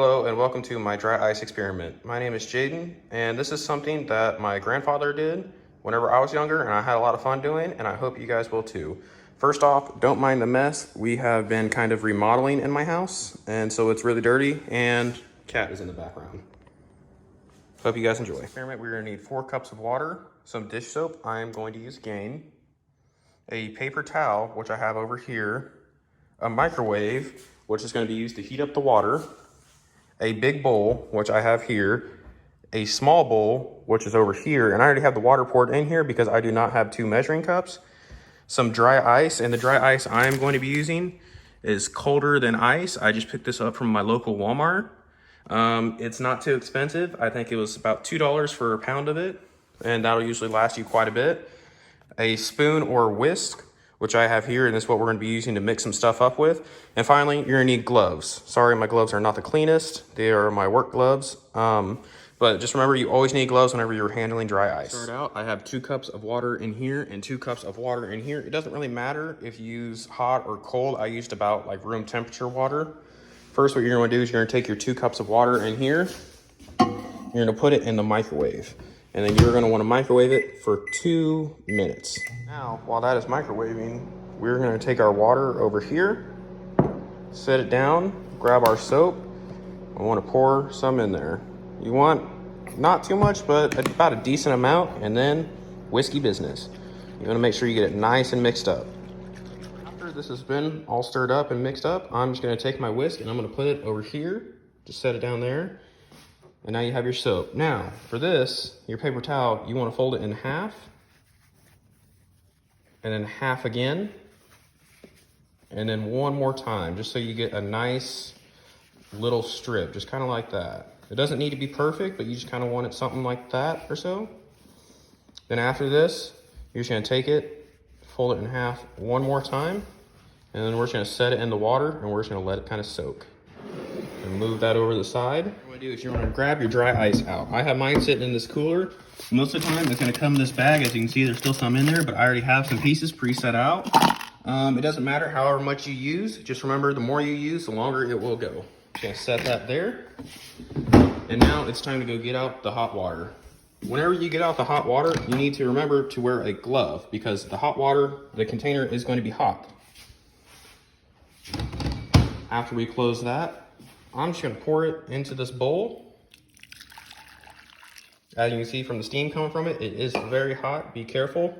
Hello and welcome to my dry ice experiment. My name is Jaden, and this is something that my grandfather did whenever I was younger, and I had a lot of fun doing, and I hope you guys will too. First off, don't mind the mess. We have been kind of remodeling in my house, and so it's really dirty, and cat is in the background. Hope you guys enjoy. Experiment, we're gonna need 4 cups of water, some dish soap, I am going to use Gain, a paper towel, which I have over here, a microwave, which is gonna be used to heat up the water, a big bowl, which I have here, a small bowl, which is over here, and I already have the water poured in here because I do not have 2 measuring cups, some dry ice, and the dry ice I'm going to be using is colder than ice. I just picked this up from my local Walmart. It's not too expensive. I think it was about $2 for a pound of it, and that'll usually last you quite a bit. A spoon or whisk, which I have here, and this is what we're gonna be using to mix some stuff up with. And finally, you're gonna need gloves. Sorry, my gloves are not the cleanest. They are my work gloves. But just remember, you always need gloves whenever you're handling dry ice. Start out, I have 2 cups of water in here and 2 cups of water in here. It doesn't really matter if you use hot or cold. I used about like room temperature water. First, what you're gonna do is you're gonna take your 2 cups of water in here. You're gonna put it in the microwave. And then you're gonna wanna microwave it for 2 minutes. Now, while that is microwaving, we're gonna take our water over here, set it down, grab our soap. I wanna pour some in there. You want not too much, but about a decent amount, and then whiskey business. You wanna make sure you get it nice and mixed up. After this has been all stirred up and mixed up, I'm just gonna take my whisk and I'm gonna put it over here. Just set it down there. And now you have your soap. Now, for this, your paper towel, you wanna fold it in half, and then half again, and then one more time, just so you get a nice little strip, just kind of like that. It doesn't need to be perfect, but you just kind of want it something like that or so. Then after this, you're just gonna take it, fold it in half one more time, and then we're just gonna set it in the water, and we're just gonna let it kind of soak. And move that over to the side. What you wanna do is you're gonna grab your dry ice out. I have mine sitting in this cooler. Most of the time, it's gonna come in this bag. As you can see, there's still some in there, but I already have some pieces pre-set out. It doesn't matter however much you use. Just remember, the more you use, the longer it will go. Just gonna set that there. And now it's time to go get out the hot water. Whenever you get out the hot water, you need to remember to wear a glove because the hot water, the container is going to be hot. After we close that, I'm just gonna pour it into this bowl. As you can see from the steam coming from it, it is very hot, be careful.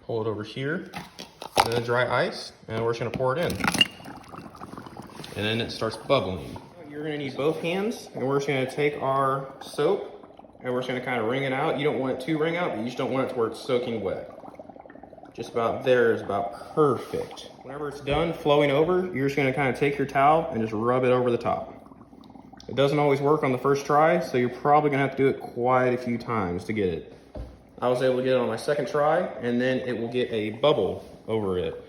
Pull it over here, and then dry ice, and we're just gonna pour it in. And then it starts bubbling. You're gonna need both hands, and we're just gonna take our soap, and we're just gonna kind of wring it out. You don't want it to wring out, but you just don't want it to where it's soaking wet. Just about there is about perfect. Whenever it's done flowing over, you're just gonna kind of take your towel and just rub it over the top. It doesn't always work on the first try, so you're probably gonna have to do it quite a few times to get it. I was able to get it on my second try, and then it will get a bubble over it.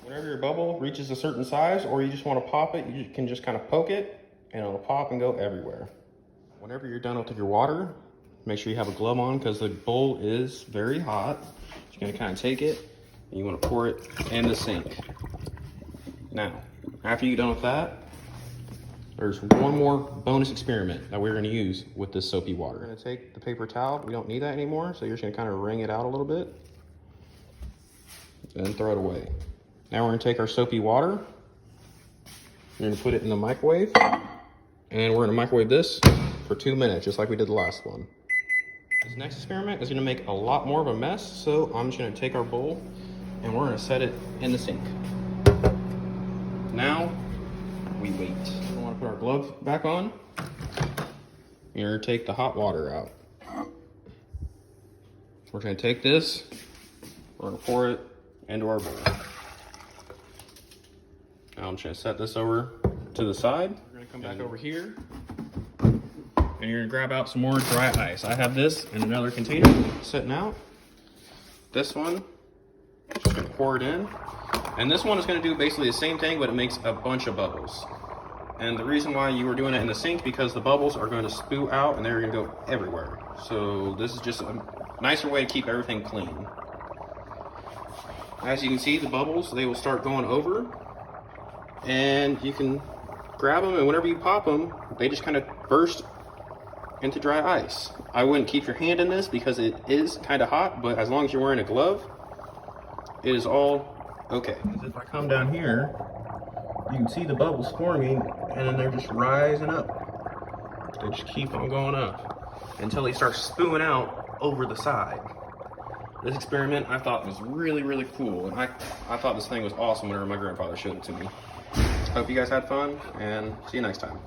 Whenever your bubble reaches a certain size, or you just wanna pop it, you can just kind of poke it, and it'll pop and go everywhere. Whenever you're done with your water, make sure you have a glove on because the bowl is very hot. You're gonna kind of take it, and you wanna pour it in the sink. Now, after you're done with that, there's one more bonus experiment that we're gonna use with this soapy water. We're gonna take the paper towel, we don't need that anymore, so you're just gonna kind of wring it out a little bit, and throw it away. Now we're gonna take our soapy water, we're gonna put it in the microwave, and we're gonna microwave this for 2 minutes, just like we did the last one. This next experiment is gonna make a lot more of a mess, so I'm just gonna take our bowl and we're gonna set it in the sink. Now, we wait. We wanna put our glove back on. You're gonna take the hot water out. We're gonna take this, we're gonna pour it into our bowl. Now I'm just gonna set this over to the side. We're gonna come back over here. And you're gonna grab out some more dry ice. I have this in another container sitting out. This one, just gonna pour it in. And this one is gonna do basically the same thing, but it makes a bunch of bubbles. And the reason why you were doing it in the sink, because the bubbles are gonna spew out and they're gonna go everywhere. So this is just a nicer way to keep everything clean. As you can see, the bubbles, they will start going over. And you can grab them, and whenever you pop them, they just kind of burst into dry ice. I wouldn't keep your hand in this because it is kind of hot, but as long as you're wearing a glove, it is all okay. If I come down here, you can see the bubbles forming, and then they're just rising up. They just keep on going up until they start spewing out over the side. This experiment I thought was really, really cool, and I thought this thing was awesome whenever my grandfather showed it to me. Hope you guys had fun, and see you next time.